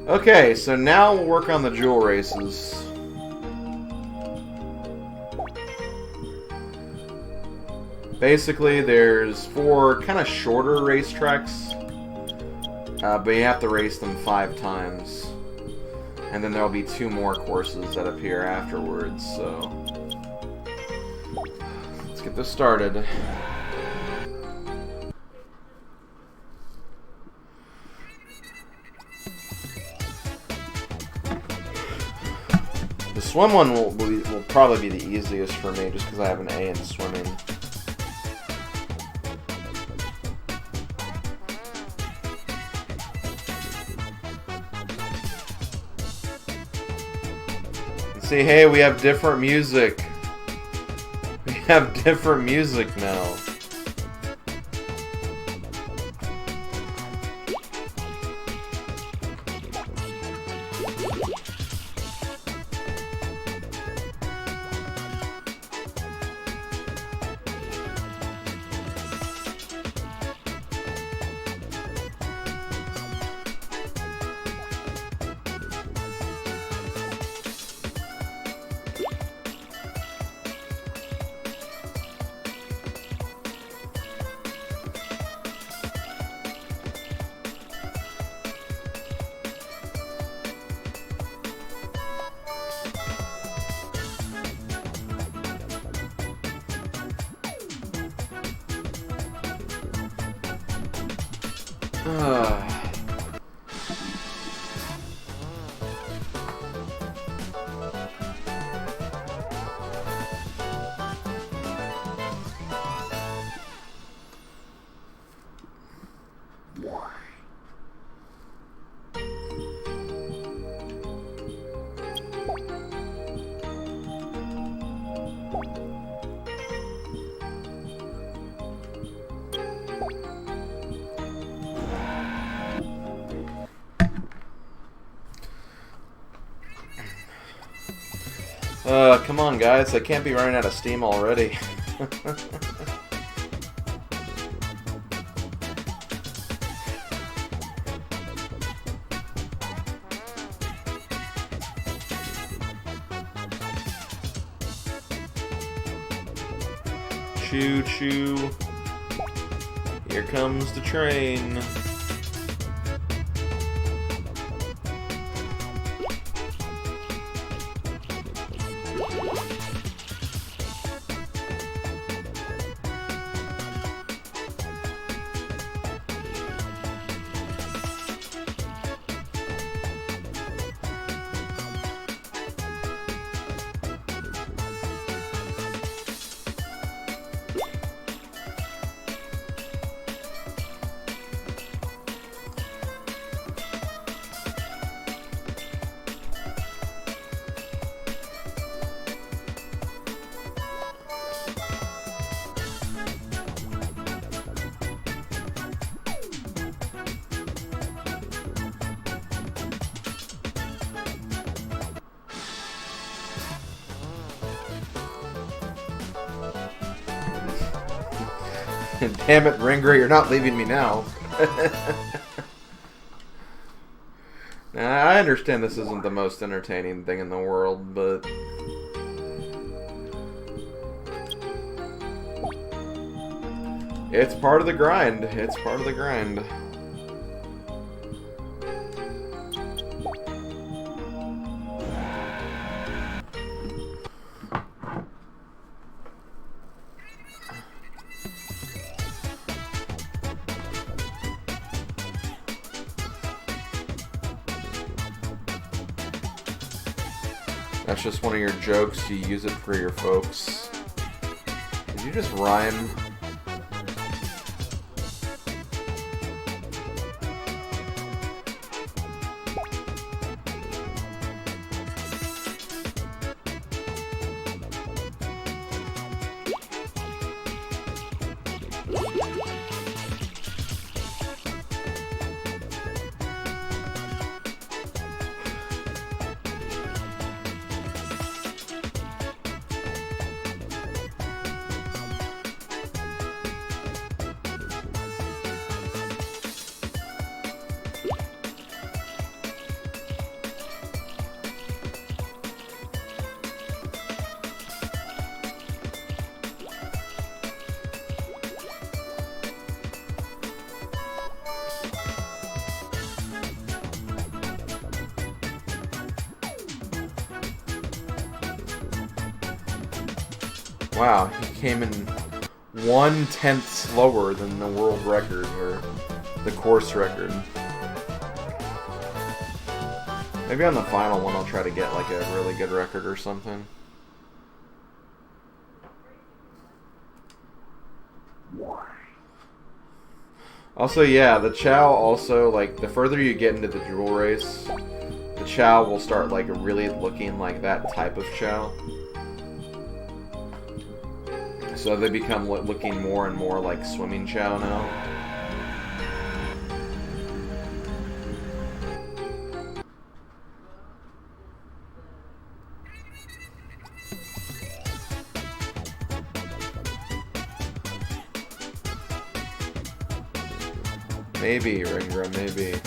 Okay, so now we'll work on the jewel races. Basically, there's 4 kind of shorter racetracks, but you have to race them 5 times. And then there'll be 2 more courses that appear afterwards, so... Let's get this started. The swim one will probably be the easiest for me, just because I have an A in swimming. See, hey, we have different music. We have different music now. Come on, guys. I can't be running out of steam already. Choo choo. Here comes the train. Damn it, Ringer, you're not leaving me now. Now, I understand this isn't the most entertaining thing in the world, but... it's part of the grind. It's part of the grind. That's just one of your jokes. You use it for your folks. Did you just rhyme? Wow, he came in 1/10 slower than the world record, or the course record. Maybe on the final one I'll try to get like a really good record or something. Also, yeah, the Chao also, like, the further you get into the jewel race, the Chao will start, like, really looking like that type of Chao. So they become looking more and more like swimming Chao now. Maybe, Ringra, maybe.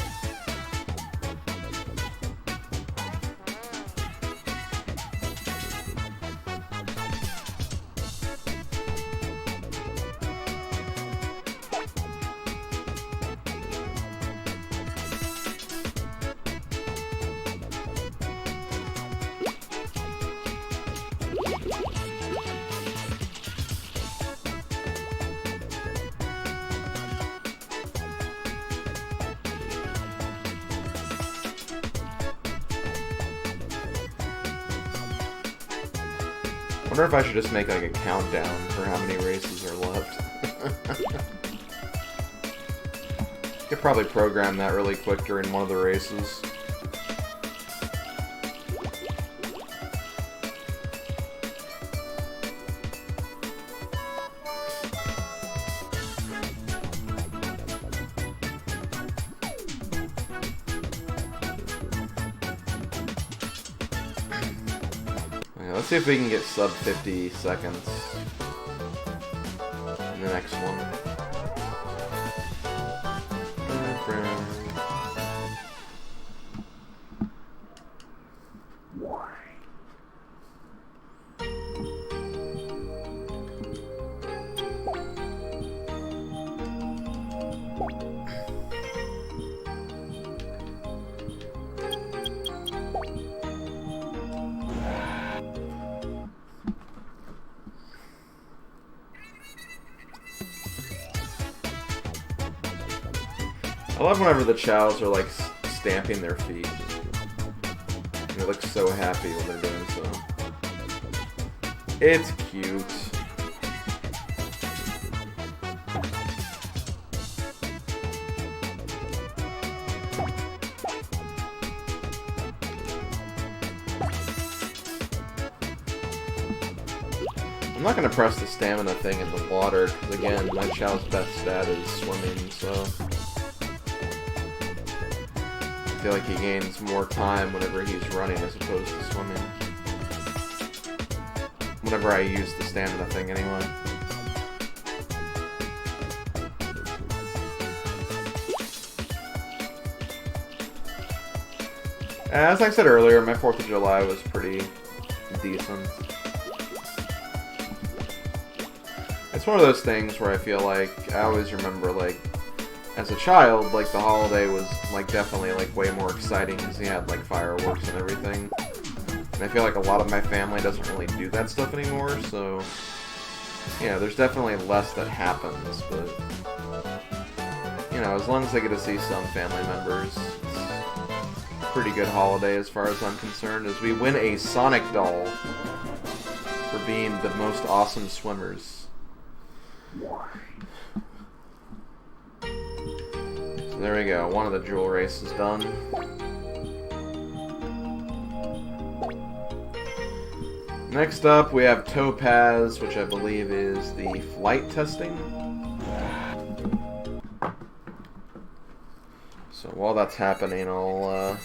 I wonder if I should just make like a countdown for how many races are left. Could probably program that really quick during one of the races. Let's see if we can get sub 50 seconds in the next one. I love whenever the Chaos are like stamping their feet. They look so happy when they're doing so. It's cute. I'm not going to press the stamina thing in the water, because again, my Chao's best stat is swimming, so... I feel like he gains more time whenever he's running as opposed to swimming. Whenever I use the stamina thing anyway. As I said earlier, my 4th of July was pretty decent. It's one of those things where I feel like I always remember, like, as a child, like, the holiday was, like, definitely, like, way more exciting because you had, like, fireworks and everything. And I feel like a lot of my family doesn't really do that stuff anymore, so... Yeah, there's definitely less that happens, but... You know, as long as I get to see some family members, it's a pretty good holiday as far as I'm concerned, as we win a Sonic doll for being the most awesome swimmers. There we go, one of the jewel races done. Next up, we have Topaz, which I believe is the flight testing. So while that's happening, I'll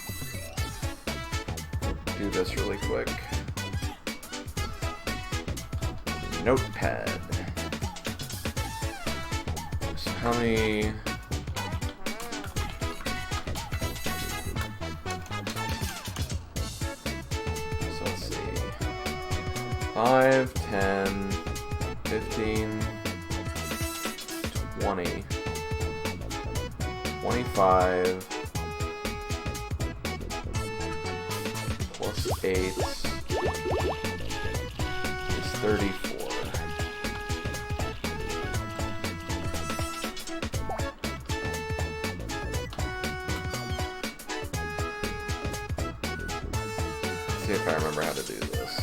do this really quick. Notepad. So how many... So let's see. 5, 10, 15, 20, 25, plus 8 is 34. see if I remember how to do this.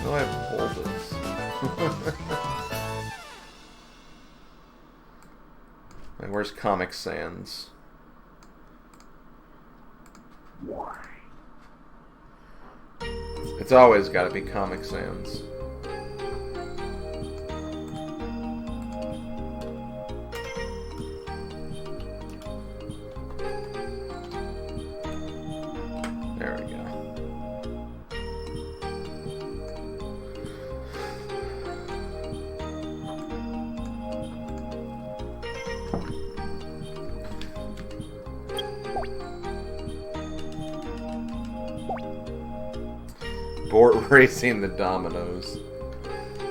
No, I have boulders. Like, where's Comic Sans? It's always got to be Comic Sans. There we go. Board racing the dominoes.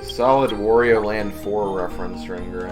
Solid Wario Land 4 reference rendering.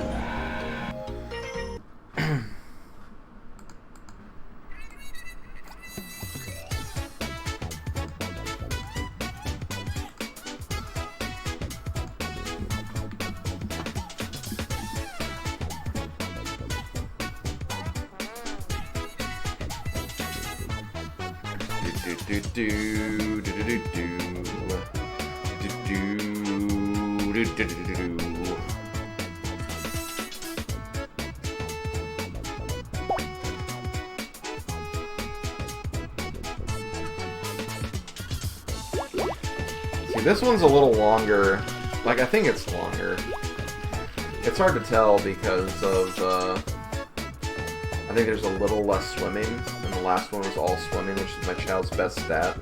See, this one's a little longer. Like, I think it's longer. It's hard to tell because of, I think there's a little less swimming, and the last one was all swimming, which is my Chao's best stat.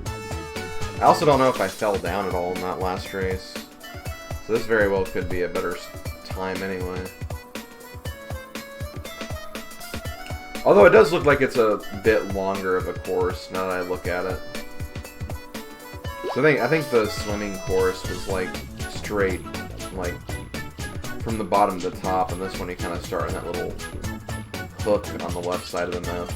I also don't know if I fell down at all in that last race. So this very well could be a better time anyway. Although it does look like it's a bit longer of a course now that I look at it. So I think the swimming course was like straight, like from the bottom to the top, and this one you kind of start in that little hook on the left side of the map.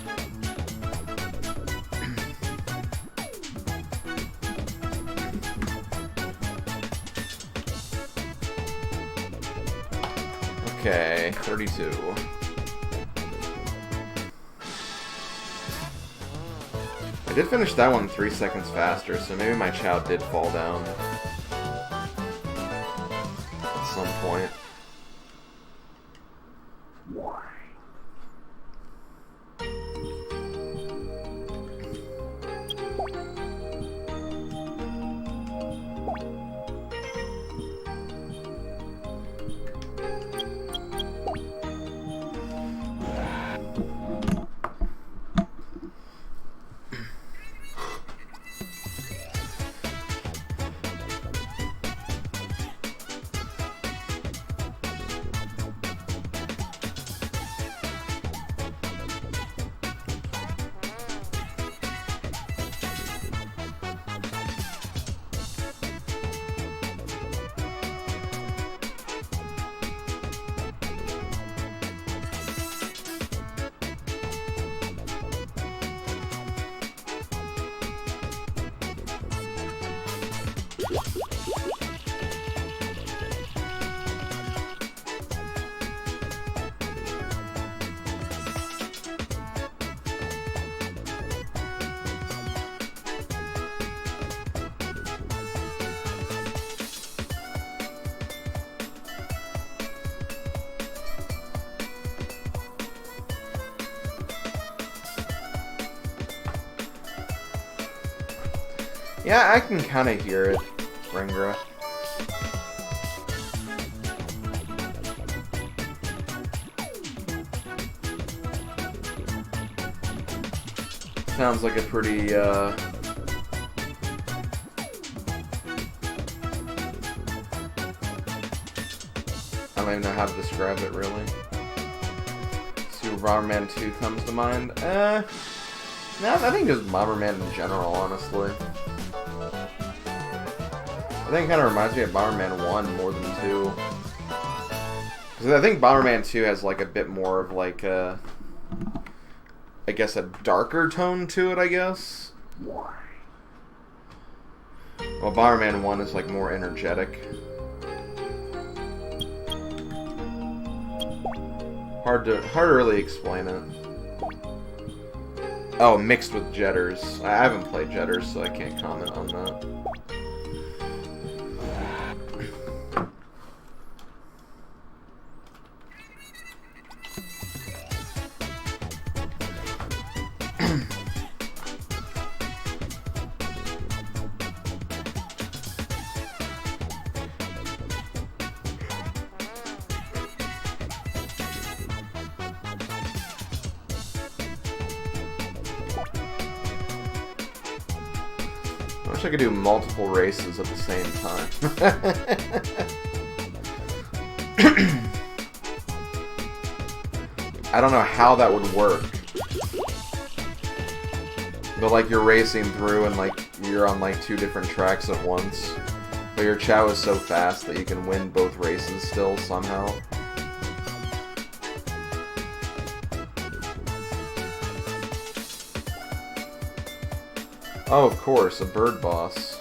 Okay, 32. I did finish that one 3 seconds faster, so maybe my Chao did fall down at some point. Yeah, I can kind of hear it, Ringra. Sounds like a pretty, I don't even know how to describe it, really. Super Bomberman 2 comes to mind. No, I think just Bomberman in general, honestly. I think it kind of reminds me of Bomberman 1 more than 2. Because I think Bomberman 2 has, like, a bit more of, like, a... I guess a darker tone to it, I guess. Well, Bomberman 1 is, like, more energetic. Hard to really explain it. Oh, mixed with Jetters. I haven't played Jetters, so I can't comment on that. I wish I could do multiple races at the same time. I don't know how that would work. But like you're racing through and like you're on like 2 different tracks at once. But your Chao is so fast that you can win both races still somehow. Oh, of course, a bird boss.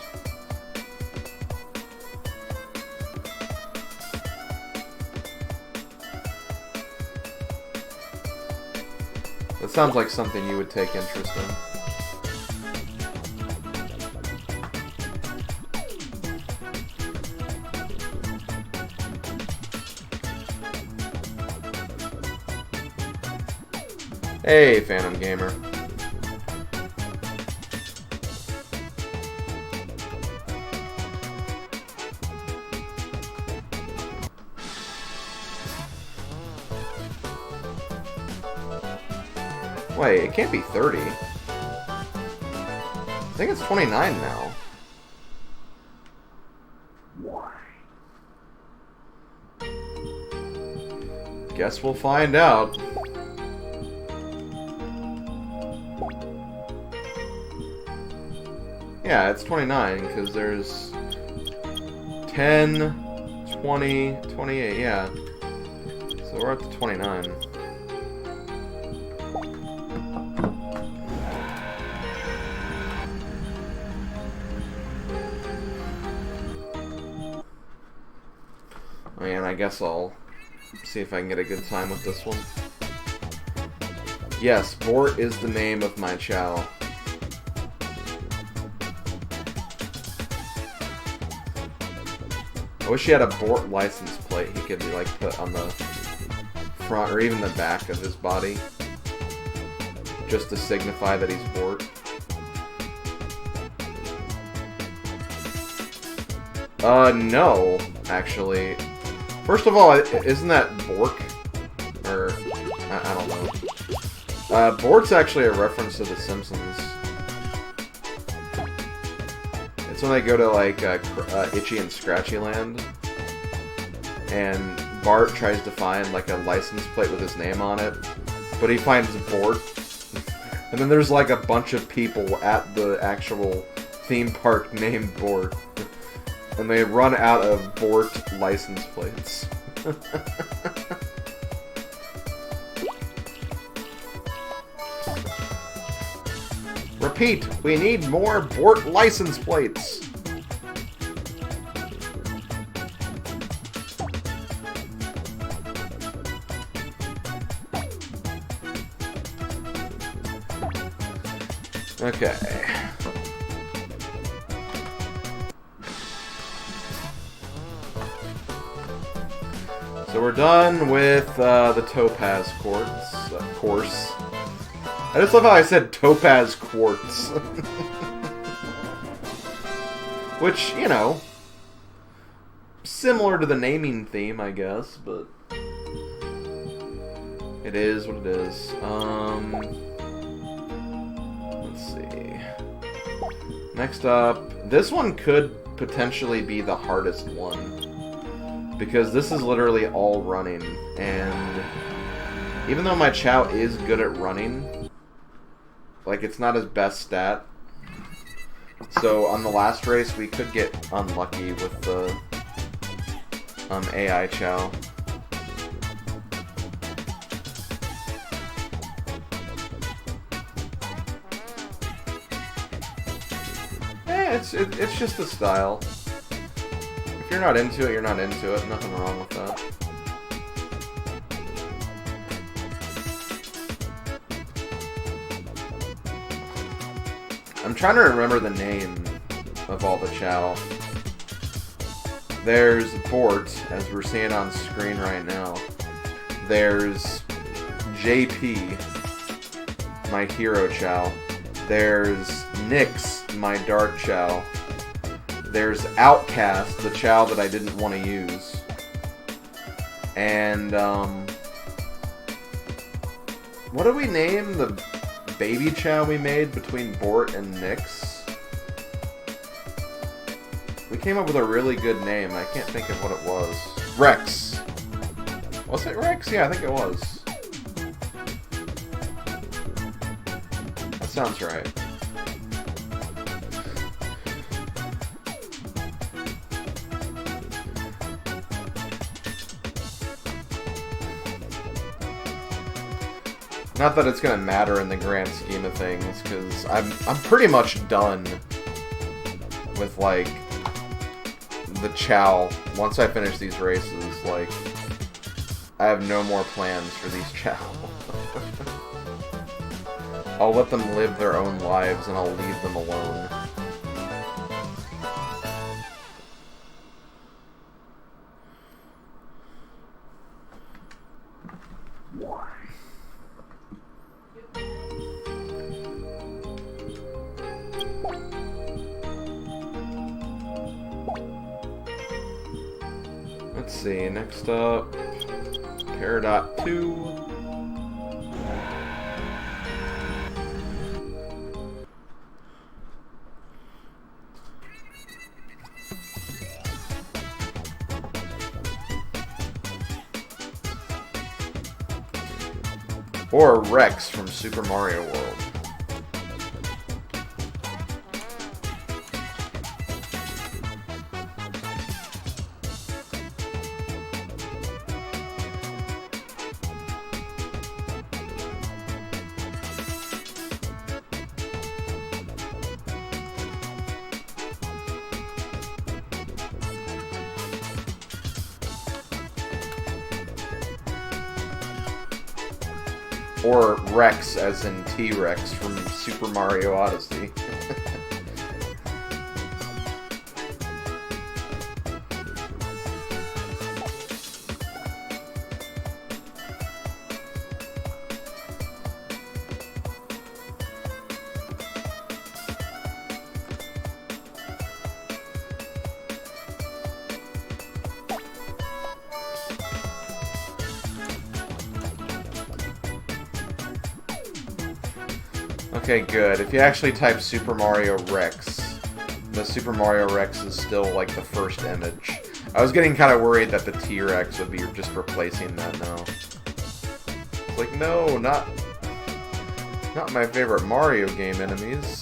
That sounds like something you would take interest in. Hey, Phantom Gamer. Wait, it can't be 30. I think it's 29 now. Guess we'll find out. Yeah, it's 29, because there's 10, 20, 28, yeah. So we're up to 29. And I guess I'll see if I can get a good time with this one. Yes, Bort is the name of my Chao. I wish he had a Bort license plate he could like put on the front or even the back of his body, just to signify that he's Bort. No, actually. First of all, isn't that Bork? Or, I don't know. Bort's actually a reference to The Simpsons. It's when they go to, like, Itchy and Scratchy Land. And Bart tries to find, like, a license plate with his name on it. But he finds Bort. And then there's, like, a bunch of people at the actual theme park named Bort. And they run out of Bort license plates. Repeat, we need more Bort license plates. Okay. So we're done with the Topaz course. I just love how I said Topaz quartz. Which, you know, similar to the naming theme, I guess, but it is what it is. see. Next up, this one could potentially be the hardest one. Because this is literally all running, and even though my Chao is good at running, like, it's not his best stat. So on the last race, we could get unlucky with the AI Chao. It's just a style. If you're not into it, you're not into it. Nothing wrong with that. I'm trying to remember the name of all the Chao. There's Bort, as we're seeing on screen right now. There's JP, my hero Chao. There's Nyx, my dark Chao. There's Outcast, the Chao that I didn't want to use. And, what do we name the baby Chao we made between Bort and Nyx? We came up with a really good name. I can't think of what it was. Rex. Was it Rex? Yeah, I think it was. That sounds right. Not that it's gonna matter in the grand scheme of things, because I'm pretty much done with, like, the Chao. Once I finish these races, like, I have no more plans for these Chao. I'll let them live their own lives, and I'll leave them alone. Let's see, next up, Peridot 2. Or Rex from Super Mario World. Or Rex, as in T-Rex from Super Mario Odyssey. Okay, good. If you actually type Super Mario Rex, the Super Mario Rex is still, like, the first image. I was getting kind of worried that the T-Rex would be just replacing that now. It's like, no, not my favorite Mario game enemies.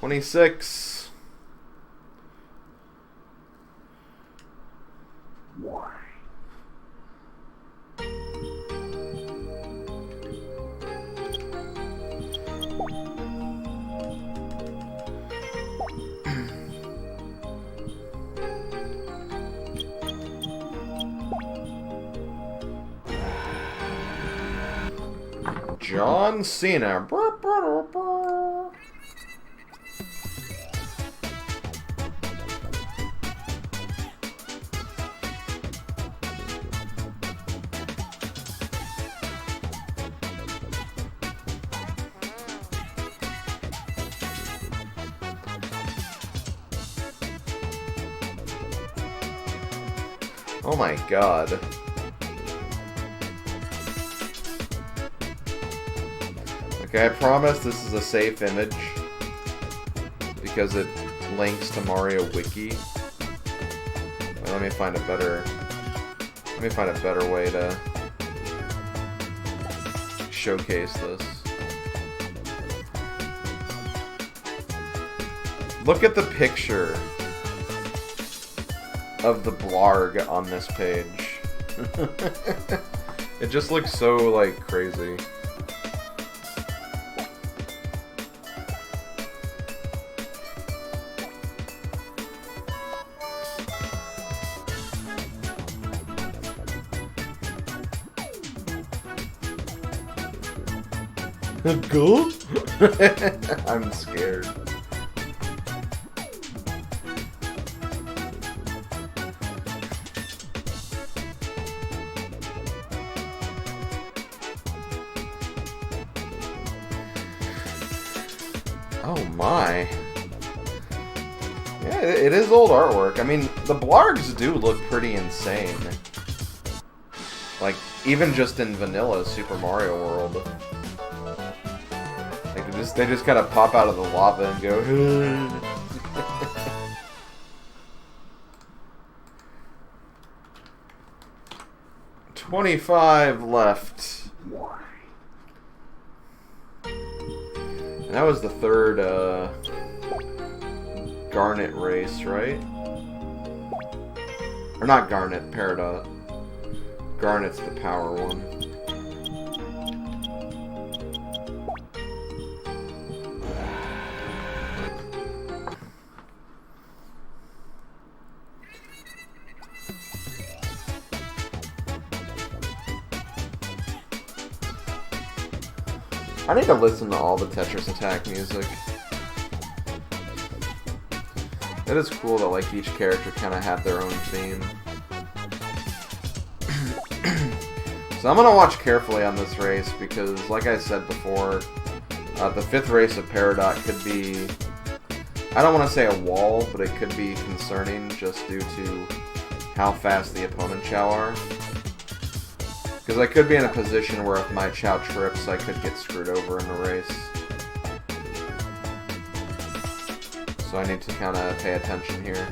$26. John Cena. Oh my god. Okay, I promise this is a safe image because it links to Mario Wiki. Wait, let me find a better way to showcase this. Look at the picture of the blarg on this page. It just looks so, like, crazy. Go? I'm scared. Oh my. Yeah, it is old artwork. I mean, the blargs do look pretty insane. Like, even just in vanilla Super Mario World. They just kind of pop out of the lava and go. 25 left. And that was the third Garnet race, right? Or not Garnet, Peridot. Garnet's the power one. I need to listen to all the Tetris Attack music. It is cool that like each character kind of had their own theme. So I'm gonna watch carefully on this race because, like I said before, the fifth race of Peridot could be, I don't want to say a wall, but it could be concerning just due to how fast the opponent Chao are. Because I could be in a position where if my Chao trips, I could get screwed over in the race. So I need to kind of pay attention here.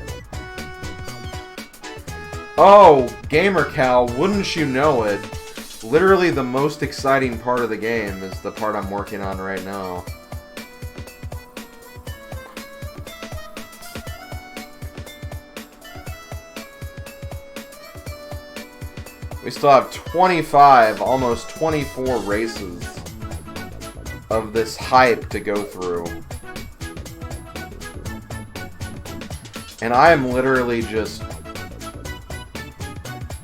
Oh, Gamer Cow, wouldn't you know it? Literally the most exciting part of the game is the part I'm working on right now. We still have 25, almost 24 races of this hype to go through. And I am literally just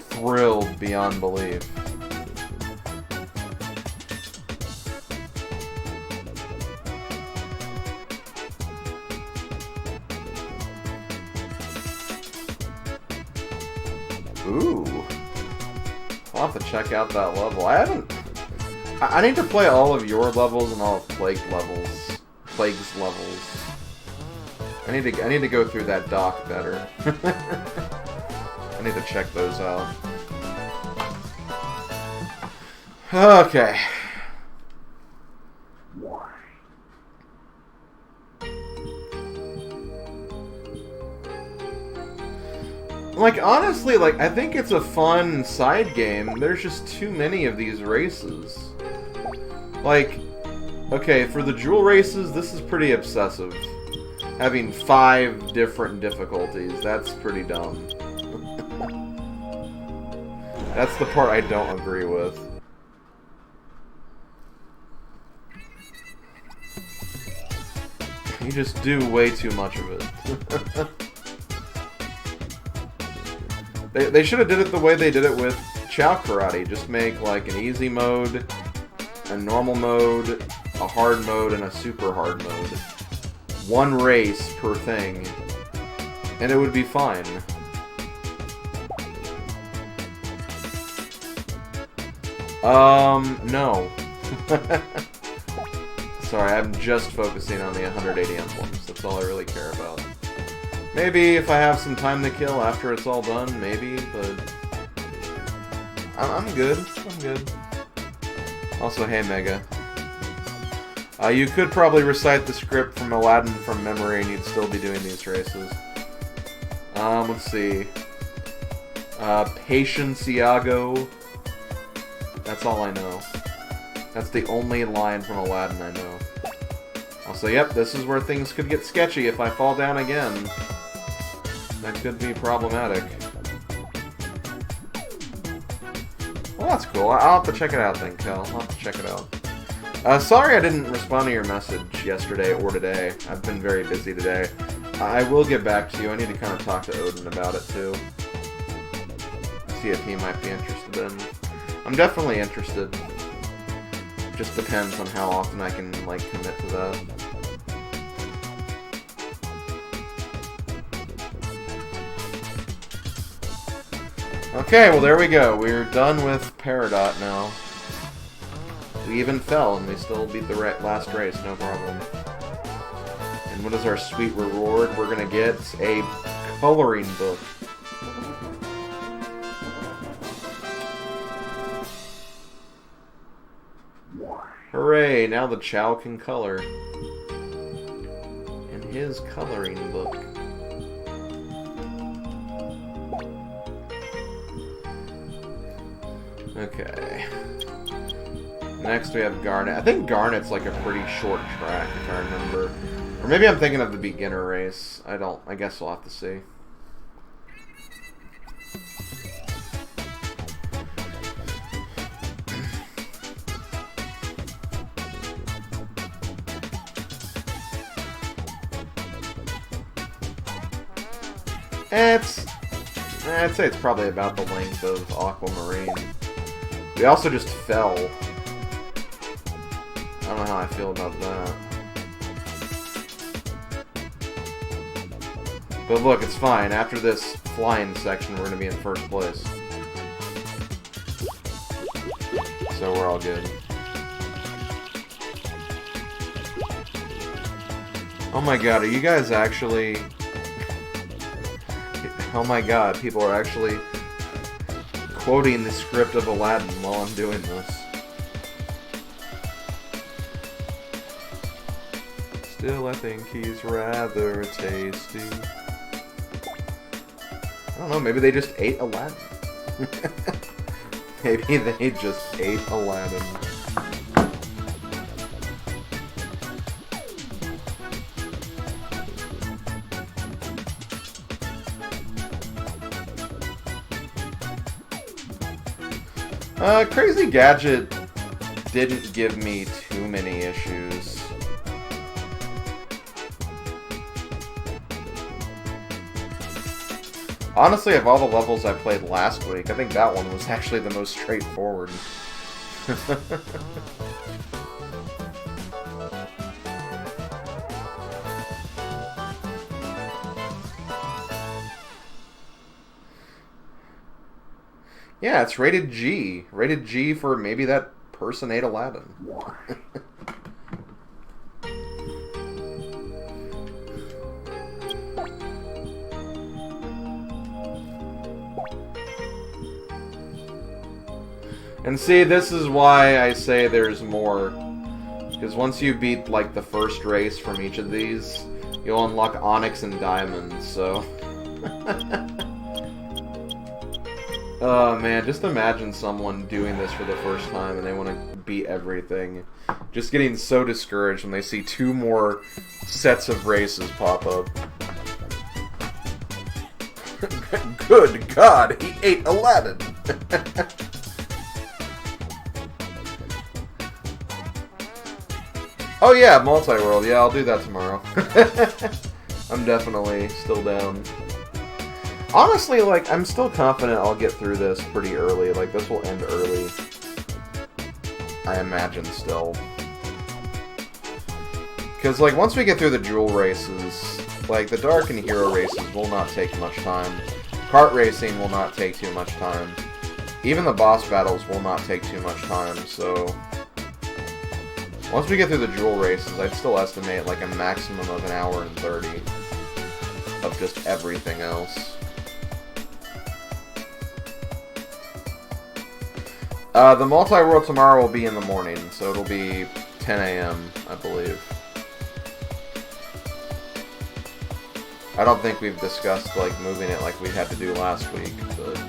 thrilled beyond belief. Ooh. I'll have to check out that level. I need to play all of your levels and all of Plague's levels. I need to go through that dock better. I need to check those out. Okay. Like, honestly, like, I think it's a fun side game. There's just too many of these races. Like, okay, for the jewel races, this is pretty obsessive. Having 5 different difficulties, that's pretty dumb. That's the part I don't agree with. You just do way too much of it. They should have did it the way they did it with Chao Karate. Just make like an easy mode, a normal mode, a hard mode, and a super hard mode. One race per thing, and it would be fine. No. Sorry, I'm just focusing on the 180 emblems. That's all I really care about. Maybe if I have some time to kill after it's all done, maybe, but I'm good. I'm good. Also, hey, Mega. You could probably recite the script from Aladdin from memory and you'd still be doing these races. Let's see. Patience, Iago. That's all I know. That's the only line from Aladdin I know. Also, yep, this is where things could get sketchy if I fall down again. That could be problematic. Well, that's cool. I'll have to check it out then, Kel. I'll have to check it out. Sorry I didn't respond to your message yesterday or today. I've been very busy today. I will get back to you. I need to kind of talk to Odin about it, too. See if he might be interested in. I'm definitely interested. Just depends on how often I can, like, commit to that. Okay, well there we go. We're done with Peridot now. We even fell and we still beat the last race, no problem. And what is our sweet reward? We're gonna get a coloring book. Hooray, now the Chao can color. In his coloring book. Okay. Next we have Garnet. I think Garnet's like a pretty short track, if I remember. Or maybe I'm thinking of the beginner race. I guess we'll have to see. I'd say it's probably about the length of Aquamarine. We also just fell. I don't know how I feel about that. But look, it's fine. After this flying section, we're going to be in first place. So we're all good. Oh my god, are you guys actually... Oh my god, people are actually quoting the script of Aladdin while I'm doing this. Still, I think he's rather tasty. I don't know, maybe they just ate Aladdin. Maybe they just ate Aladdin. Crazy Gadget didn't give me too many issues. Honestly, of all the levels I played last week, I think that one was actually the most straightforward. Yeah, it's rated G. Rated G for maybe that person ate Aladdin. And see, this is why I say there's more. Because once you beat, like, the first race from each of these, you'll unlock Onyx and Diamonds, so... Oh man, just imagine someone doing this for the first time and they want to beat everything. Just getting so discouraged when they see 2 more sets of races pop up. Good God, he ate Aladdin! Oh yeah, multi-world. Yeah, I'll do that tomorrow. I'm definitely still down. Honestly, like, I'm still confident I'll get through this pretty early. Like, this will end early. I imagine still. Because, like, once we get through the jewel races, like, the Dark and Hero races will not take much time. Kart racing will not take too much time. Even the boss battles will not take too much time, so... Once we get through the jewel races, I'd still estimate, like, a maximum of 1 hour and 30 of just everything else. The multi-world tomorrow will be in the morning, so it'll be 10 a.m., I believe. I don't think we've discussed, like, moving it like we had to do last week, but...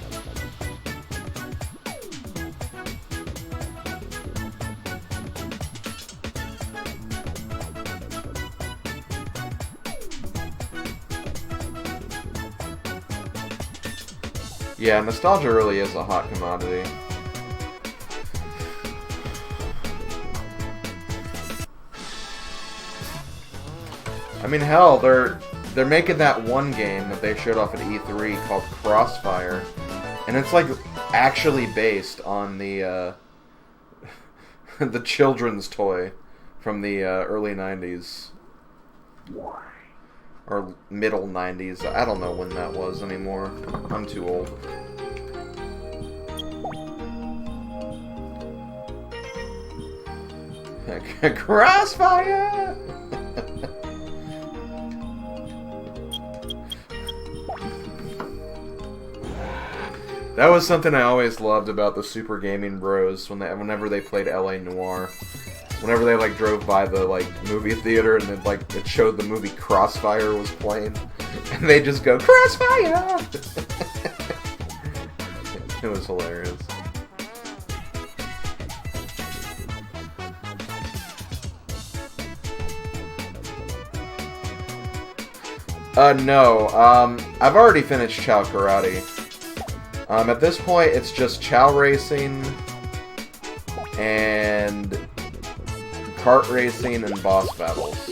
Yeah, nostalgia really is a hot commodity. I mean, hell, they're making that one game that they showed off at E3 called Crossfire, and it's like actually based on the the children's toy from the early 90s. Or middle 90s. I don't know when that was anymore. I'm too old. Crossfire! That was something I always loved about the Super Gaming Bros whenever they played LA Noire. Whenever they like drove by the like movie theater and then like it showed the movie Crossfire was playing, and they just go Crossfire. It was hilarious. No. I've already finished Chao Karate. At this point, it's just Chao racing and kart racing and boss battles.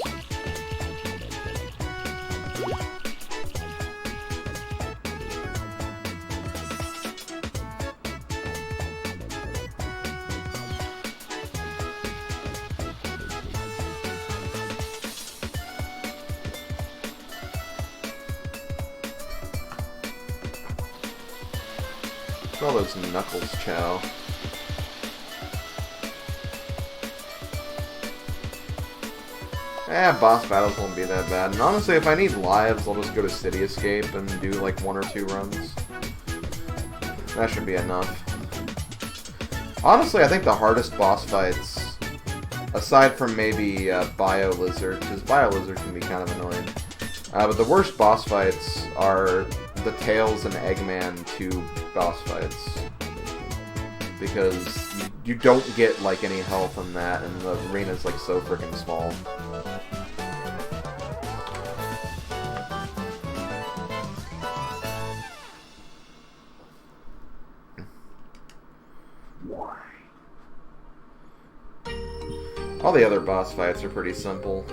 Look at all those knuckles, Chao. Boss battles won't be that bad. And honestly, if I need lives, I'll just go to City Escape and do like 1 or 2 runs. That should be enough. Honestly, I think the hardest boss fights, aside from maybe Bio Lizard, because Bio Lizard can be kind of annoying, but the worst boss fights are the Tails and Eggman 2 boss fights. Because you don't get like any health in that, and the arena's like so freaking small. All the other boss fights are pretty simple.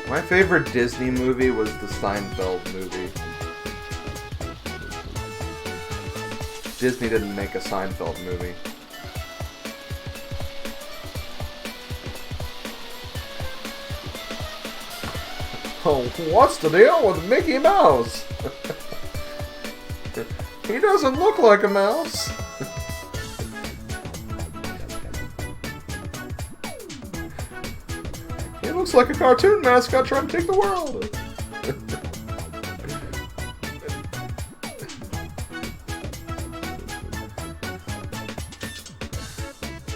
My favorite Disney movie was the Seinfeld movie. Disney didn't make a Seinfeld movie. Oh, what's the deal with Mickey Mouse? He doesn't look like a mouse. He looks like a cartoon mascot trying to take the world.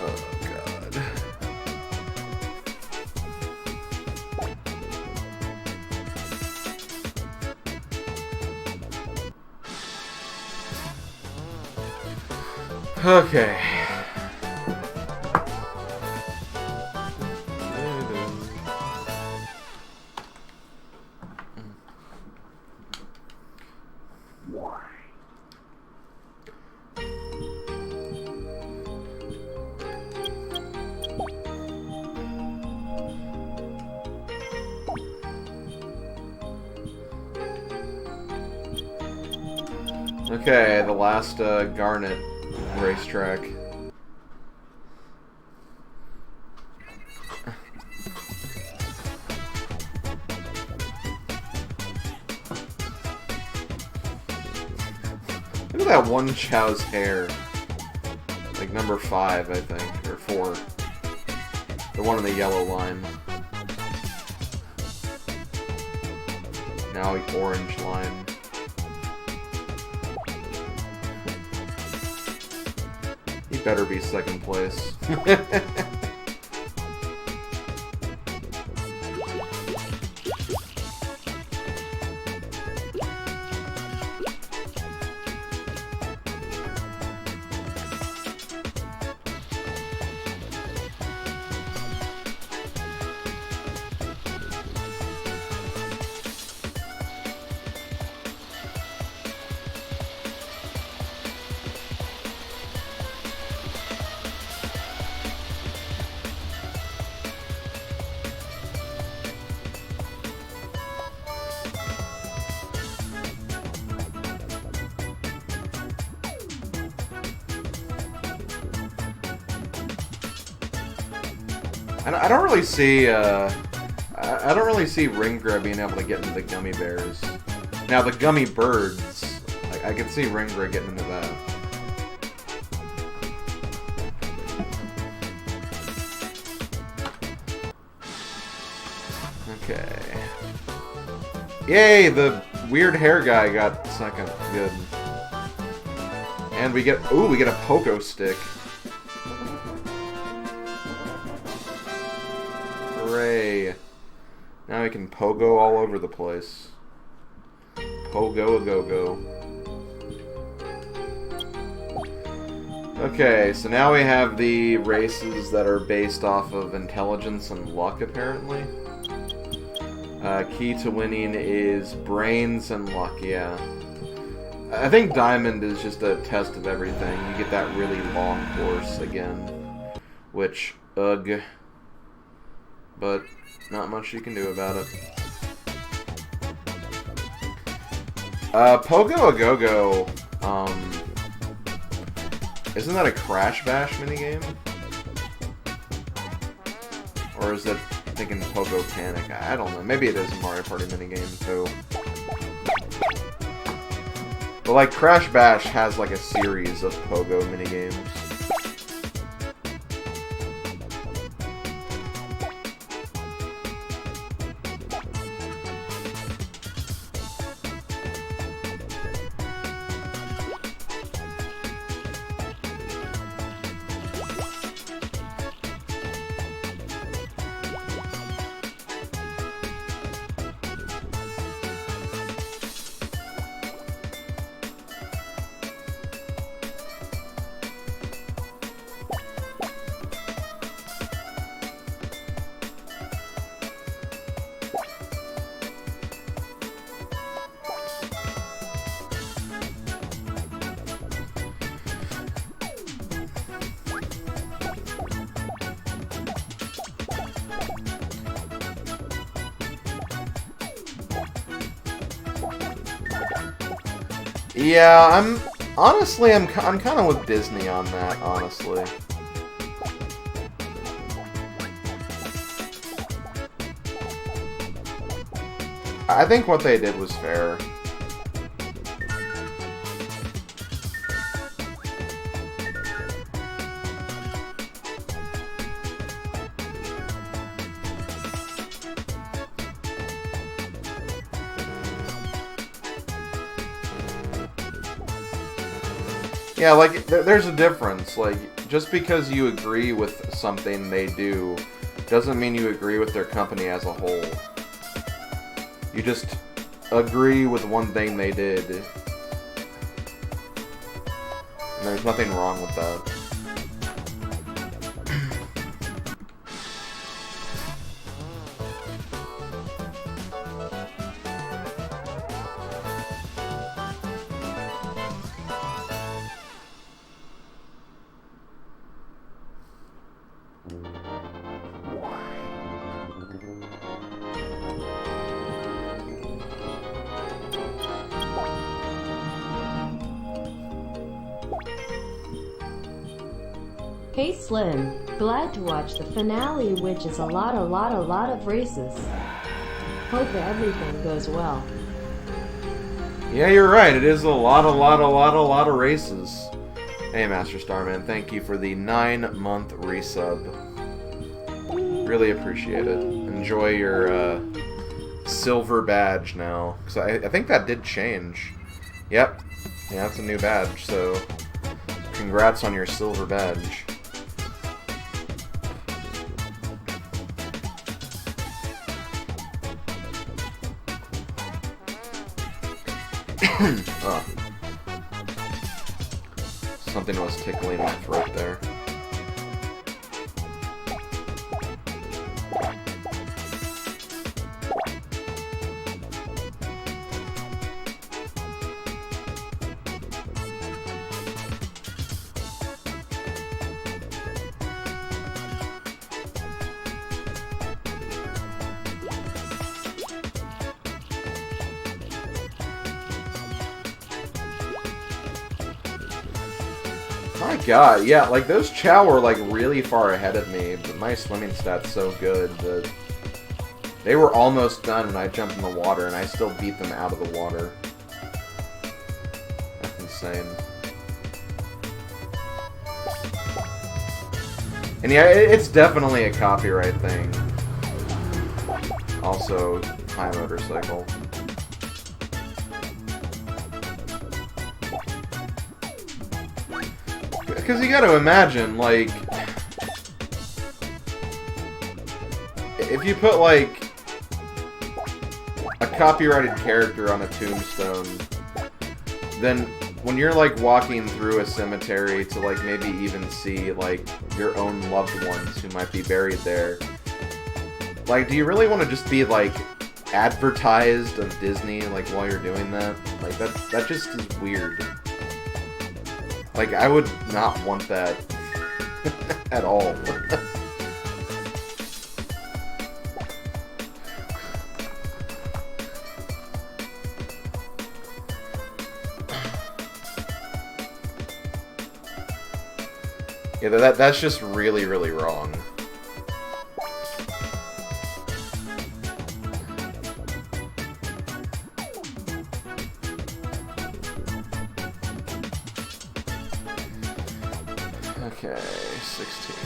Oh, God. Okay. Okay, the last Garnet racetrack. Look at that one Chao's hair. Like number 5, I think, or 4. The one on the yellow line. Now the orange line. He better be second place. I don't really see, I don't really see Ringra being able to get into the gummy bears. Now the gummy birds, I can see Ringra getting into that. Okay. Yay, the weird hair guy got second. Good. And we get, ooh, we get a pogo stick. Hooray. Now we can pogo all over the place. Pogo a go-go. Okay, so now we have the races that are based off of intelligence and luck, apparently. Key to winning is brains and luck, yeah. I think Diamond is just a test of everything. You get that really long course again. Which, ugh. But not much you can do about it. Pogo a Go-Go, isn't that a Crash Bash minigame? Or is it thinking Pogo Panic? I don't know. Maybe it is a Mario Party minigame too. But like Crash Bash has like a series of Pogo minigames. Yeah, I'm kind of with Disney on that, honestly. I think what they did was fair. Yeah, like, there's a difference. Like, just because you agree with something they do doesn't mean you agree with their company as a whole. You just agree with one thing they did. And there's nothing wrong with that. Hey Slim, glad to watch the finale, which is a lot of races. Hope everything goes well. Yeah, you're right. It is a lot of races. Hey, Master Starman, thank you for the 9-month resub. Really appreciate it. Enjoy your silver badge now. Because I think that did change. Yep. Yeah, that's a new badge, so congrats on your silver badge. Oh. Something was tickling my throat there. My god, yeah, like those Chao are like really far ahead of me, but my swimming stat's so good that they were almost done when I jumped in the water and I still beat them out of the water. That's insane. And yeah, it's definitely a copyright thing. Also, high motorcycle. Because you gotta imagine, like, if you put, like, a copyrighted character on a tombstone, then when you're, like, walking through a cemetery to, like, maybe even see, like, your own loved ones who might be buried there, like, do you really want to just be, like, advertised of Disney, like, while you're doing that? Like, that just is weird. Like, I would not want that at all. Yeah, that's just really, really wrong. Okay, 16.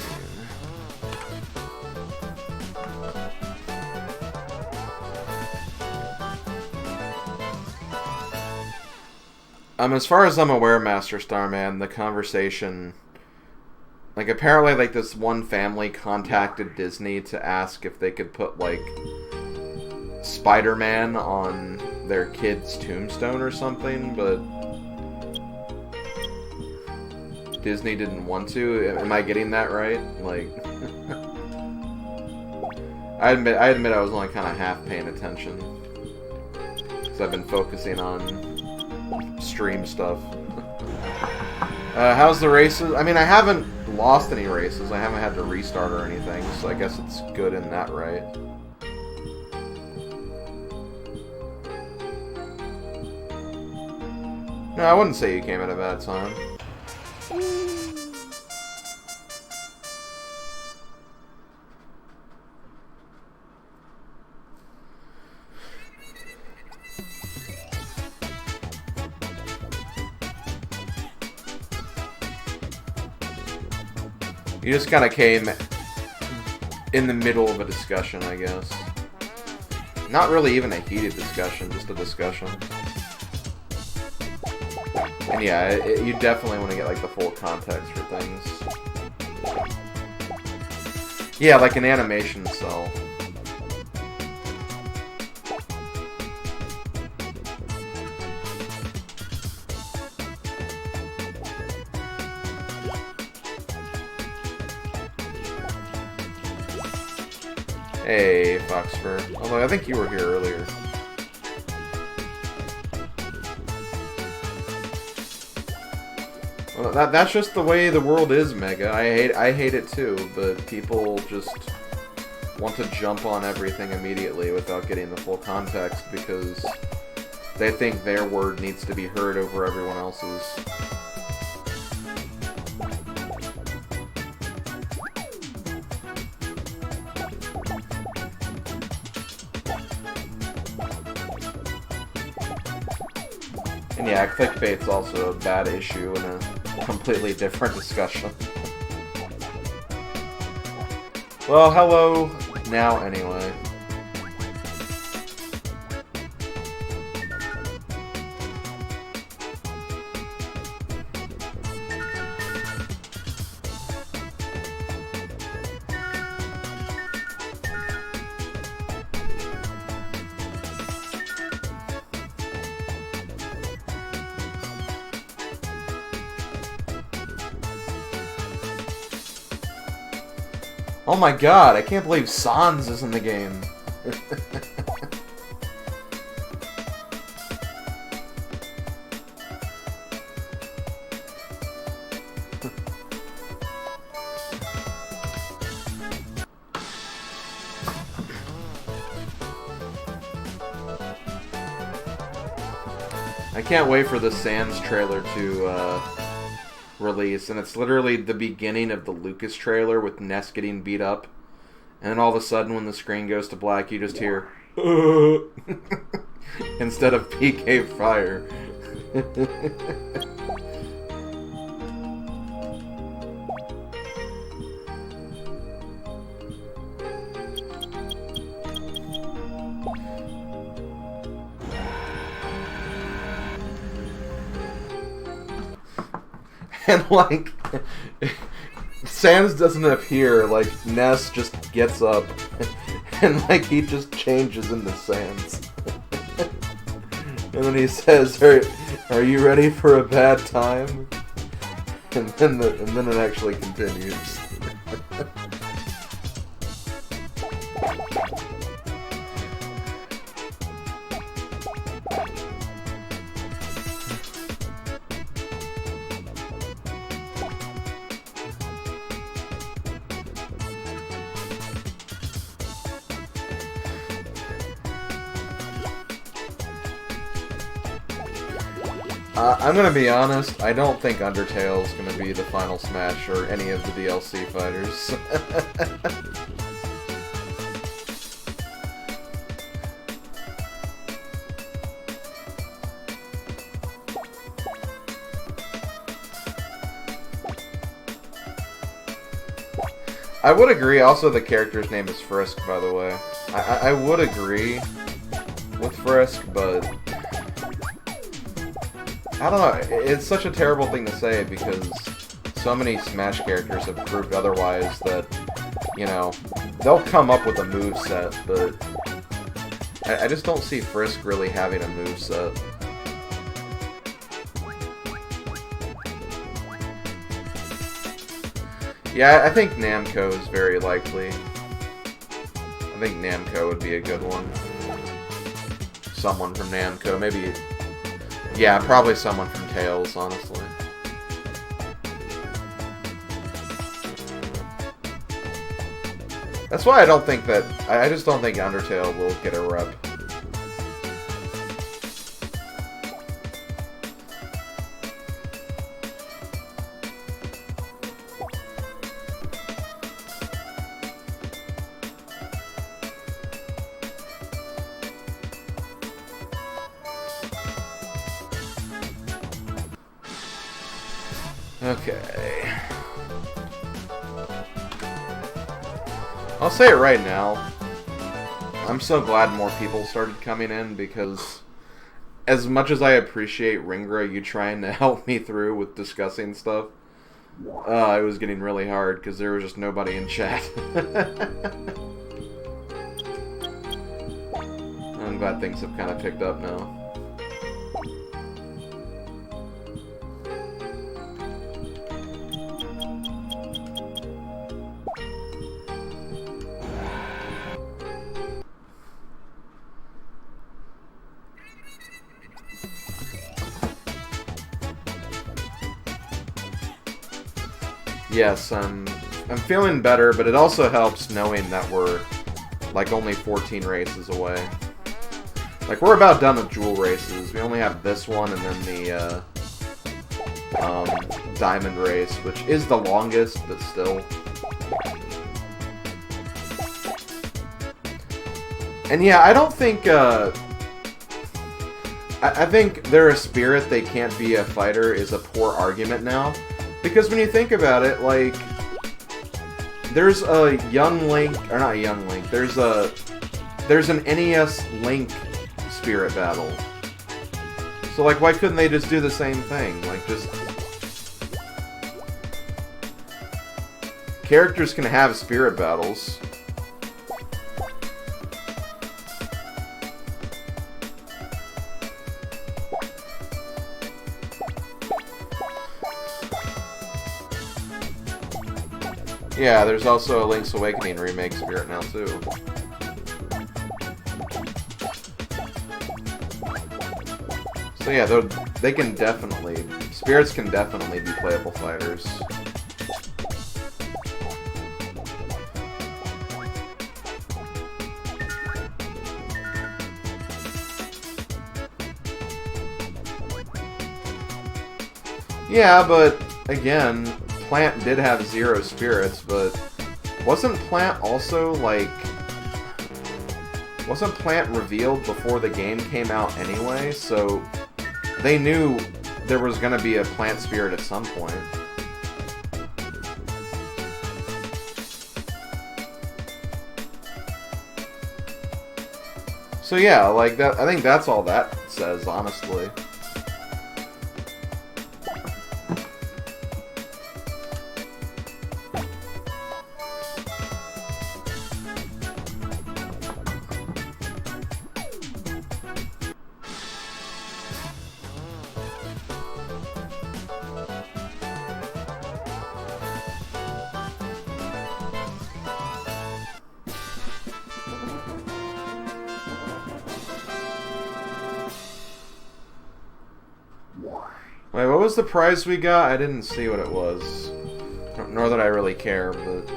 As far as I'm aware, Master Starman, the conversation, like, apparently, like, this one family contacted Disney to ask if they could put, like, Spider-Man on their kid's tombstone or something, but Disney didn't want to. Am I getting that right? Like, I admit I was only kind of half paying attention because I've been focusing on stream stuff. How's the races? I mean, I haven't lost any races. I haven't had to restart or anything, so I guess it's good in that right. No, I wouldn't say you came at a bad time. You just kind of came in the middle of a discussion, I guess. Not really even a heated discussion, just a discussion. And yeah, you definitely want to get, like, the full context for things. Yeah, like an animation cell. Hey, Foxfur. Although I think you were here earlier. Well, that's just the way the world is, Mega. I hate it too, but people just want to jump on everything immediately without getting the full context because they think their word needs to be heard over everyone else's. And yeah, clickbait's also a bad issue in a completely different discussion. Well, hello now anyway. Oh my god, I can't believe Sans is in the game. I can't wait for the Sans trailer to release, and it's literally the beginning of the Lucas trailer with Ness getting beat up, and then all of a sudden when the screen goes to black you just hear instead of PK fire. And, like, Sans doesn't appear, like, Ness just gets up, and, like, he just changes into Sans. And then he says, are you ready for a bad time? And then it actually continues. I'm gonna be honest, I don't think Undertale's gonna be the final Smash or any of the DLC fighters. I would agree, also the character's name is Frisk, by the way. I would agree with Frisk, but I don't know, it's such a terrible thing to say because so many Smash characters have proved otherwise that, you know, they'll come up with a moveset, but I just don't see Frisk really having a moveset. Yeah, I think Namco is very likely. I think Namco would be a good one. Someone from Namco, maybe. Yeah, probably someone from Tales, honestly. That's why I don't think that... I just don't think Undertale will get a rep. Okay. I'll say it right now. I'm so glad more people started coming in because as much as I appreciate Ringra, you trying to help me through with discussing stuff, it was getting really hard because there was just nobody in chat. I'm glad things have kind of picked up now. Yes, I'm feeling better, but it also helps knowing that we're, like, only 14 races away. Like, we're about done with Jewel races. We only have this one and then the, Diamond race, which is the longest, but still. And yeah, I don't think, I think they're a spirit, they can't be a fighter is a poor argument now. Because when you think about it, like, there's a young Link, or not a young Link, there's an NES Link spirit battle. So, like, why couldn't they just do the same thing? Like, just... Characters can have spirit battles. Yeah, there's also a Link's Awakening remake spirit now, too. So yeah, they can definitely... Spirits can definitely be playable fighters. Yeah, but, again, Plant did have 0 spirits, but wasn't Plant also, like... Wasn't Plant revealed before the game came out anyway? So they knew there was going to be a Plant spirit at some point. So yeah, like that. I think that's all that says, honestly. Wait, what was the prize we got? I didn't see what it was. Nor that I really care, but...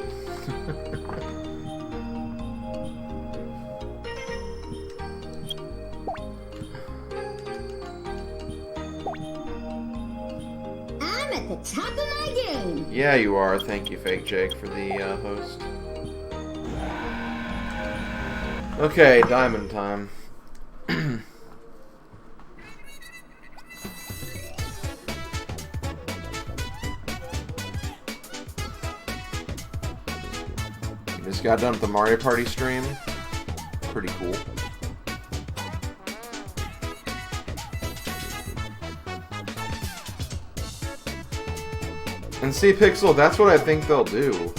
I'm at the top of my game! Yeah, you are. Thank you, Fake Jake, for the host. Okay, diamond time. Just got done with the Mario Party stream. Pretty cool. And see, Pixel, that's what I think they'll do.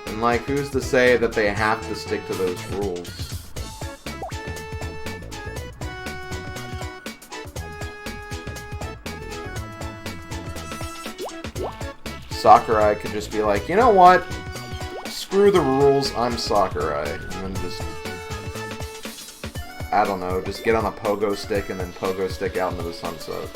And like, who's to say that they have to stick to those rules? Sakurai could just be like, you know what? Screw the rules, I'm Sakurai. And then just... I don't know, just get on a pogo stick and then pogo stick out into the sunset.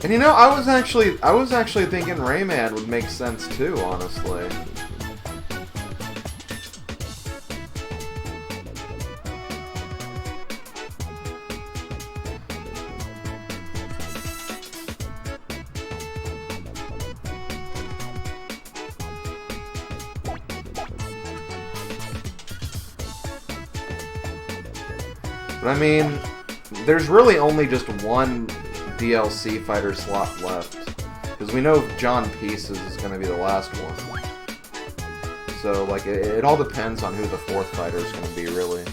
And you know, I was actually thinking Rayman would make sense too, honestly. But I mean, there's really only just one DLC fighter slot left, because we know John Pieces is going to be the last one. So, like, it all depends on who the 4th fighter is going to be, really.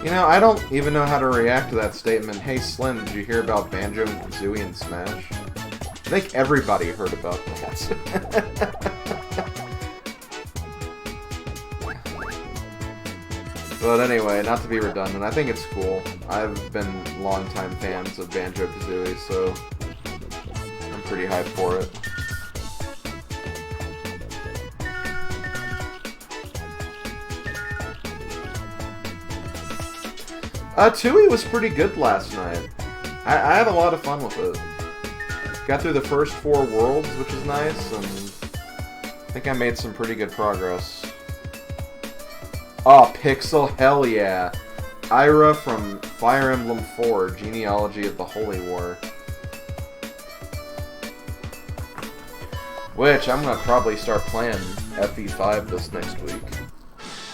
You know, I don't even know how to react to that statement. Hey Slim, did you hear about Banjo and Kazooie and Smash? I think everybody heard about that. But anyway, not to be redundant, I think it's cool. I've been longtime fans of Banjo-Kazooie, so I'm pretty hyped for it. Tui was pretty good last night. I had a lot of fun with it. Got through the first 4 worlds, which is nice, and I think I made some pretty good progress. Oh, Pixel, hell yeah. Ira from Fire Emblem 4, Genealogy of the Holy War. Which, I'm gonna probably start playing FE5 this next week.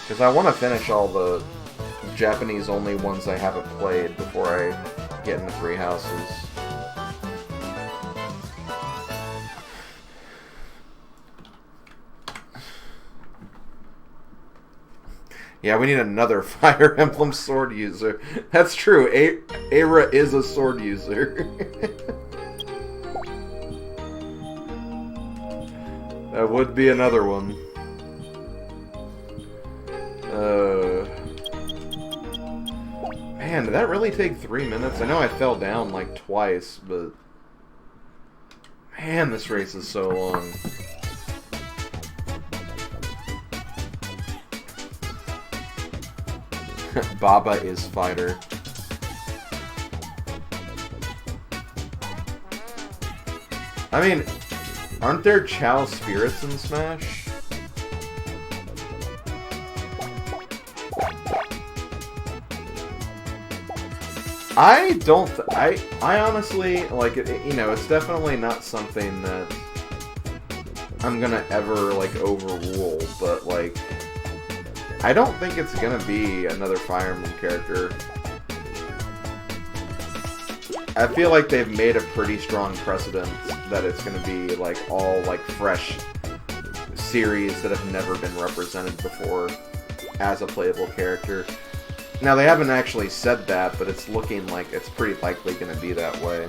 Because I want to finish all the Japanese-only ones I haven't played before I get into Three Houses. Yeah, we need another Fire Emblem sword user. That's true. Aira is a sword user. That would be another one. Man, did that really take 3 minutes? I know I fell down like twice, but... Man, this race is so long. Baba is fighter. I mean, aren't there Chao spirits in Smash? I don't... I honestly, like, you know, it's definitely not something that I'm gonna ever, like, overrule, but, like... I don't think it's gonna be another Fire Emblem character. I feel like they've made a pretty strong precedent that it's gonna be, like, all, like, fresh series that have never been represented before as a playable character. Now, they haven't actually said that, but it's looking like it's pretty likely gonna be that way.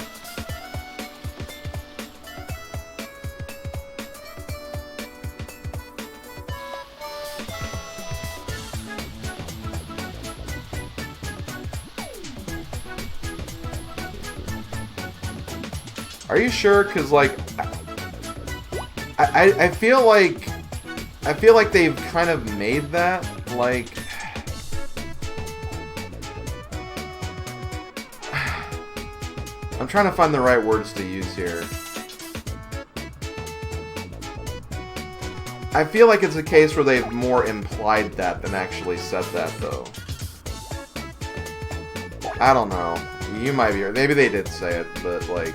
Are you sure? Cause like, I feel like they've kind of made that like. I'm trying to find the right words to use here. I feel like it's a case where they've more implied that than actually said that, though. I don't know. You might be right. Maybe they did say it, but like.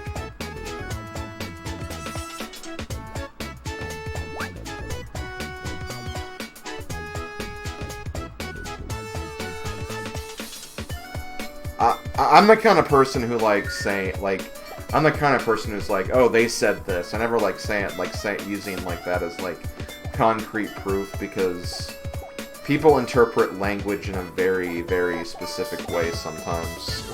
I'm the kind of person who I'm the kind of person who's like, oh, they said this. I never like using like that as like concrete proof, because people interpret language in a very, very specific way sometimes.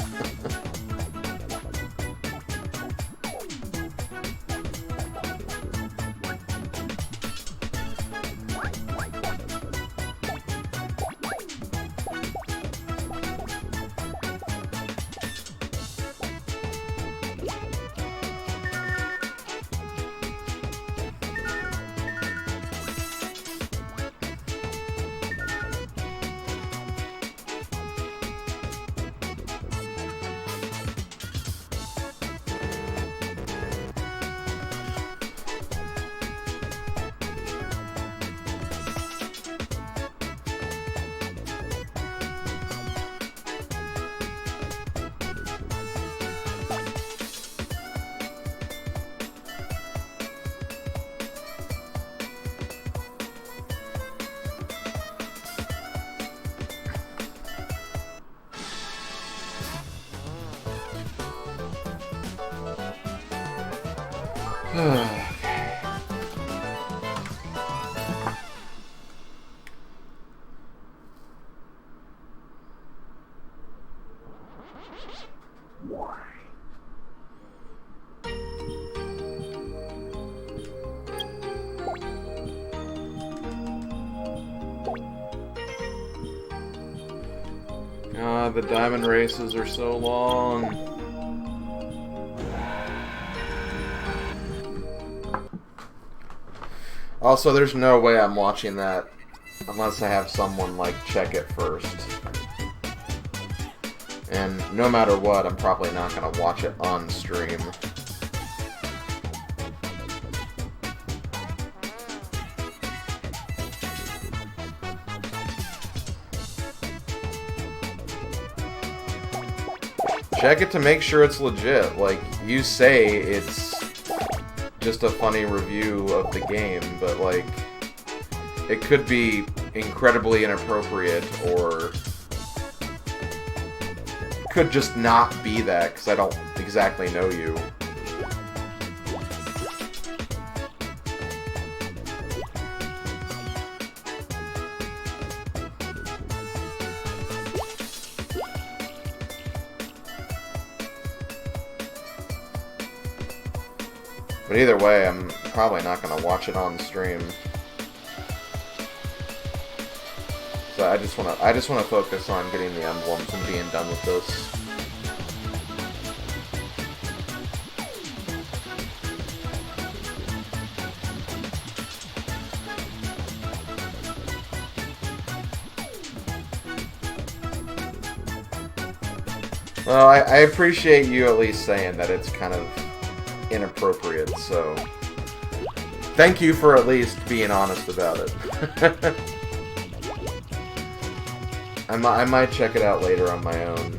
God, the diamond races are so long. Also, there's no way I'm watching that unless I have someone, like, check it first. And no matter what, I'm probably not going to watch it on stream. Check it to make sure it's legit. Like, you say it's just a funny review of the game, but, like, it could be incredibly inappropriate, or could just not be that, because I don't exactly know you. But either way, I'm probably not going to watch it on stream. So I just want to focus on getting the emblems and being done with this. Well, I appreciate you at least saying that it's kind of inappropriate, so thank you for at least being honest about it. I might check it out later on my own.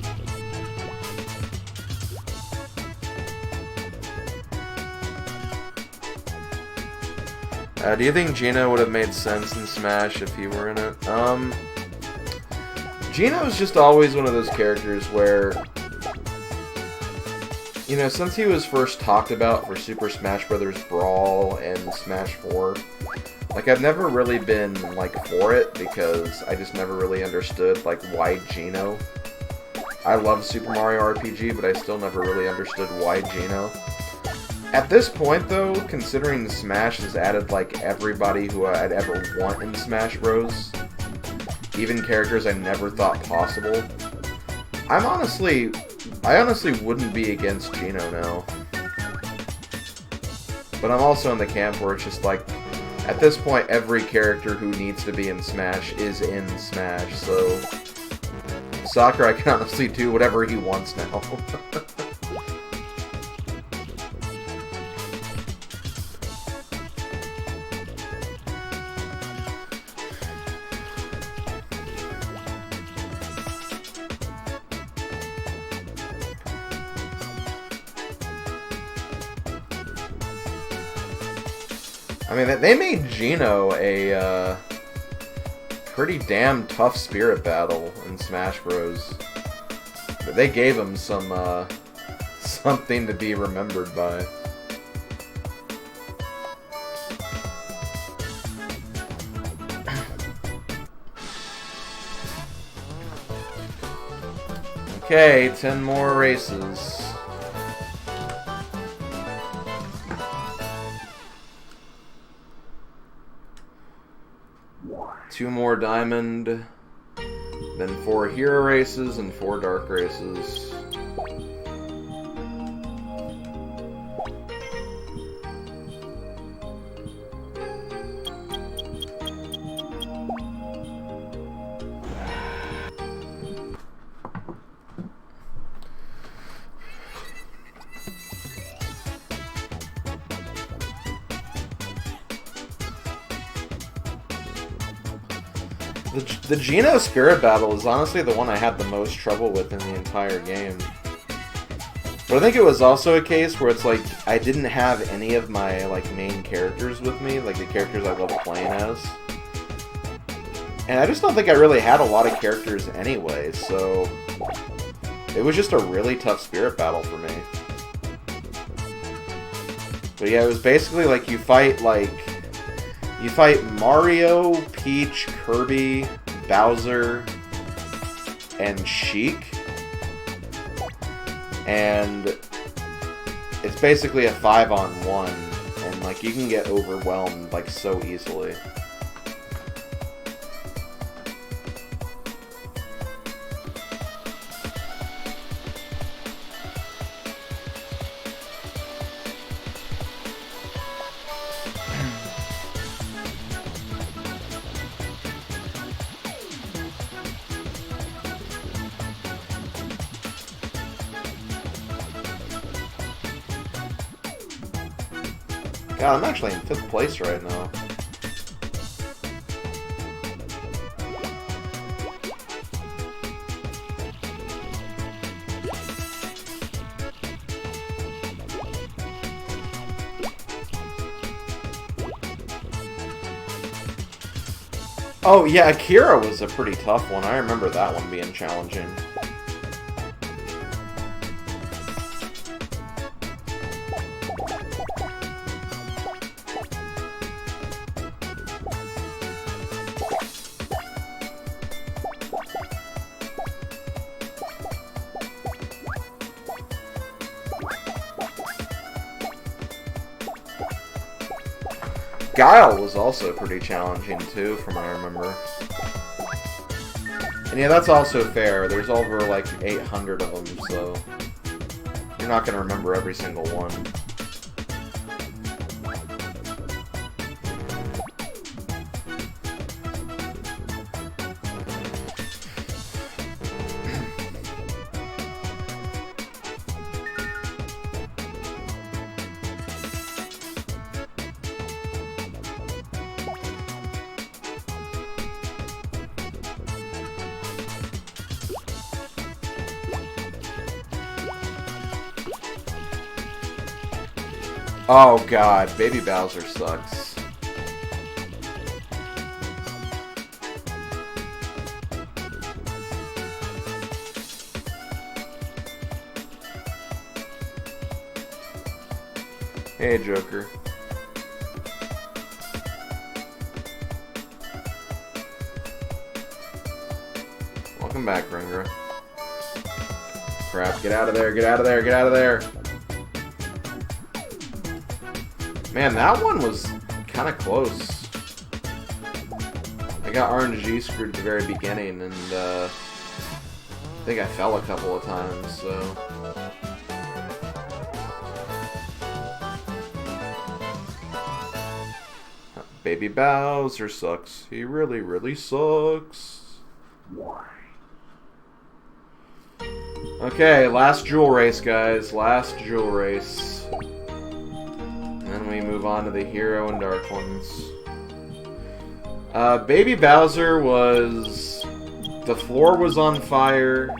Do you think Gino would have made sense in Smash if he were in it? Gino's just always one of those characters where, you know, since he was first talked about for Super Smash Bros. Brawl and Smash 4, like, I've never really been, like, for it, because I just never really understood, like, why Gino. I love Super Mario RPG, but I still never really understood why Gino. At this point, though, considering Smash has added, like, everybody who I'd ever want in Smash Bros., even characters I never thought possible, I honestly wouldn't be against Gino now. But I'm also in the camp where it's just like, at this point, every character who needs to be in Smash is in Smash, so Sakurai can honestly do whatever he wants now. I mean, they made Gino a pretty damn tough spirit battle in Smash Bros. But they gave him some something to be remembered by. Okay, 10 more races. Two more diamond, then 4 hero races and 4 dark races. The Gino Spirit Battle is honestly the one I had the most trouble with in the entire game. But I think it was also a case where it's like, I didn't have any of my, like, main characters with me, like the characters I love playing as. And I just don't think I really had a lot of characters anyway, so it was just a really tough Spirit Battle for me. But yeah, it was basically like you fight Mario, Peach, Kirby, Bowser, and Sheik. And it's basically a 5-on-1, and like you can get overwhelmed like so easily. God, I'm actually in 5th place right now. Oh, yeah, Akira was a pretty tough one. I remember that one being challenging. Guile was also pretty challenging, too, from what I remember. And yeah, that's also fair. There's over, like, 800 of them, so you're not going to remember every single one. Oh god, Baby Bowser sucks. Hey, Joker. Welcome back, Ringra. Crap, get out of there, get out of there, get out of there! Man, that one was kind of close. I got RNG screwed at the very beginning, and I think I fell a couple of times, so... Baby Bowser sucks. He really, really sucks. Okay, last jewel race, guys. Last jewel race. Then we move on to the Hero and Dark ones. Baby Bowser was... The floor was on fire,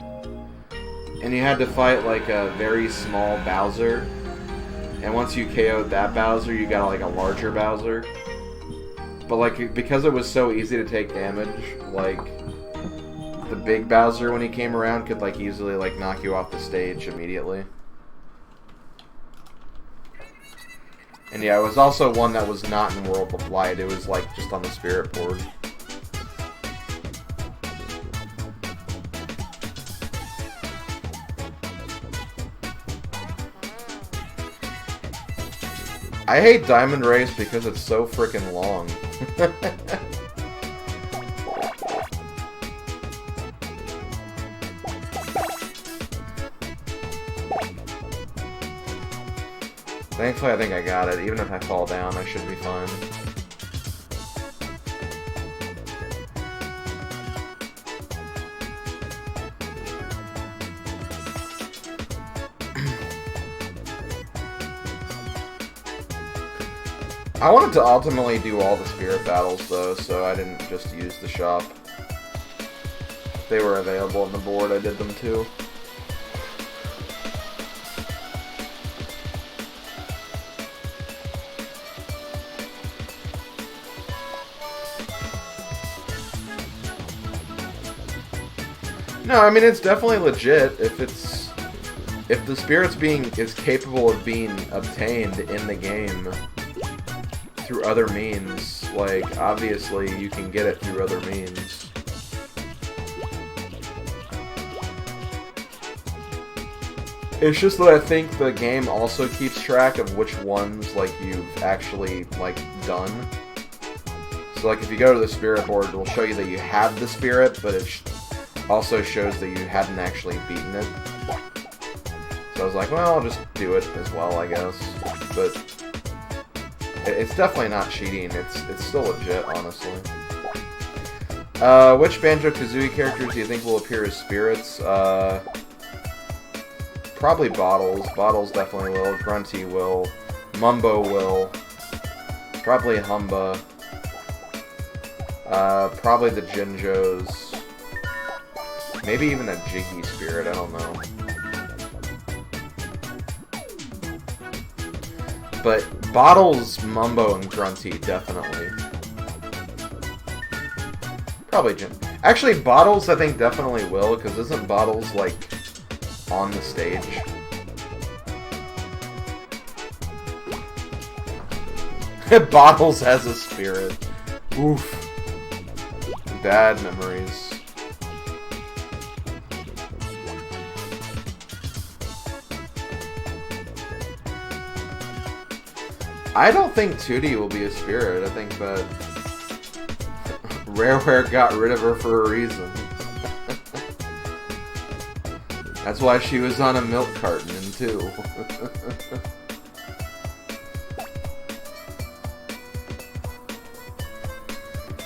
and you had to fight like a very small Bowser. And once you KO'd that Bowser, you got like a larger Bowser. But like, because it was so easy to take damage, like, the big Bowser when he came around could like easily like knock you off the stage immediately. And yeah, it was also one that was not in World of Light. It was like just on the Spirit board. I hate Diamond Race because it's so freaking long. Thankfully, I think I got it. Even if I fall down, I should be fine. I wanted to ultimately do all the spirit battles, though, so I didn't just use the shop. If they were available on the board, I did them too. No, I mean, it's definitely legit if the spirit's is capable of being obtained in the game through other means. Like, obviously you can get it through other means. It's just that I think the game also keeps track of which ones like you've actually like done. So like if you go to the spirit board, it'll show you that you have the spirit, but it also shows that you hadn't actually beaten it. So I was like, well, I'll just do it as well, I guess. But it's definitely not cheating. It's still legit, honestly. Which Banjo-Kazooie characters do you think will appear as spirits? Probably Bottles. Bottles definitely will. Grunty will. Mumbo will. Probably Humba. Probably the Jinjos. Maybe even a Jiggy Spirit, I don't know. But Bottles, Mumbo, and Grunty, definitely. Probably Jin. Actually, Bottles, I think, definitely will, because isn't Bottles, like, on the stage? Bottles has a spirit. Oof. Bad memories. I don't think Tootie will be a spirit. I think that Rareware got rid of her for a reason. That's why she was on a milk carton in 2.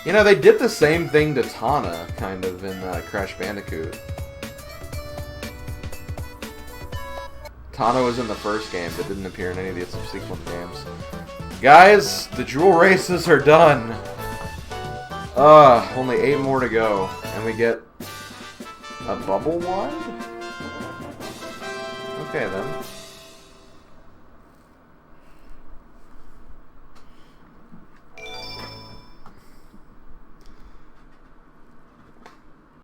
You know, they did the same thing to Tana, kind of, in Crash Bandicoot. Tana was in the first game, but didn't appear in any of the subsequent games. Guys, the jewel races are done! Only 8 more to go. And we get a bubble wand? Okay, then.